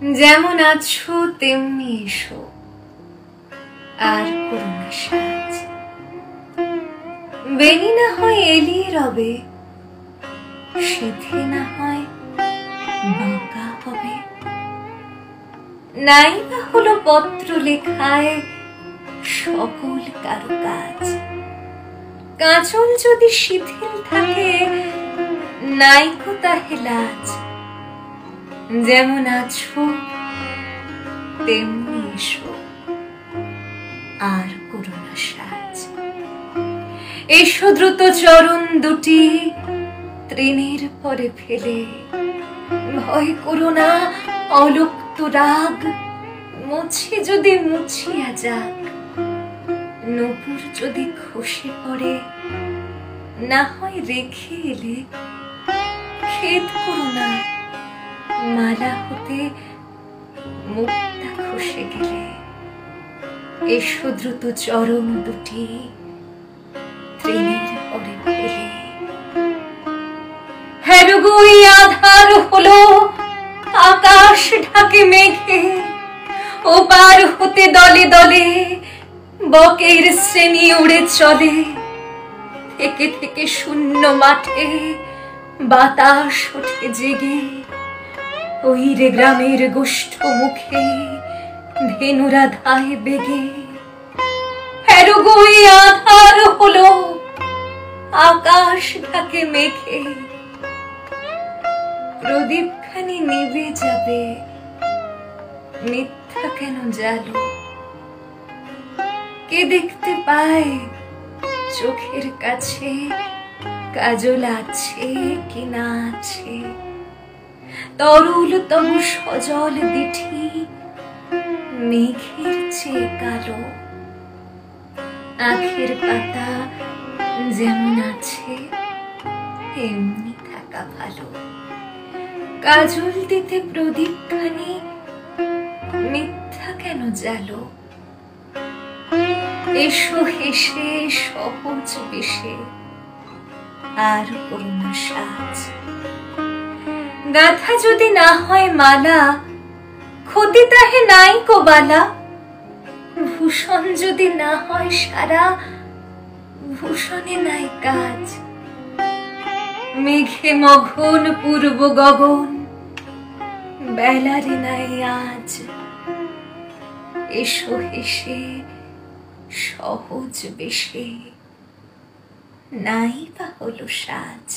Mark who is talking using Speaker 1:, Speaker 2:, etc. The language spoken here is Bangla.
Speaker 1: যেমন আছো তেমনি এসো, আর করো না সাজ। বেনি না হয় এলিয়ে রবে, সিধে না হয় বাঁকা হবে। নাই বা হলো পত্র লেখায় সকল কারুকাজ। কাঁচল যদি শিথিল থাকে, নাইকো তাহে লাজ। যেমন আছো তেমনি এসো, আর করো না সাজ। এসো দ্রুত চরণ দুটি তৃণের পরে ফেলে। ভয় করো না অলুপ্ত রাগ, মুছে যদি মুছিয়া যাক। নূপুর যদি খসে পড়ে, না হয় রেখে এলে। খেদ করো না মালা হতে মুক্তা খসে গেলে। এসো দ্রুত চরণ দুটি তৃণের পরে ফেলে। হেরগুই আধার হলো আকাশ ঢাকে মেঘে। ওপার হতে দলে দলে বকের শ্রেণী উড়ে চলে। থেকে থেকে শূন্য মাঠে বাতাস ওঠে জেগে। ওই রে গ্রামের গোষ্ঠ মুখে ধেনুরা ধায় বেগে। হেরগুই আধার হলো আকাশ ঢাকে মেঘে। প্রদীপখানি নিভে যাবে, মিথ্যা কেন জালো? কে দেখতে পায় চোখের কাছে কাজল আছে কি না আছে? তরল তবু সজল দিঠি মেঘের চেয়ে কালো। আখের পাতা যেমন আছে তেমনি থাকা ভালো। কাজল দিতে প্রদীপখানি মিথ্যা কেন জালো? এসো হেসে সহজ বেশে, আর করো না সাজ। গাথা যদি না হয় মালা, ক্ষতি তাহে নাই কো বালা। ভূষণ যদি না হয় সারা, ভূষণে নাই কাজ। মেঘে মঘন পূর্ব গগন, বেলারে নাই আজ। এসো হেসে সহজ বেশে, নাই বা হলো সাজ।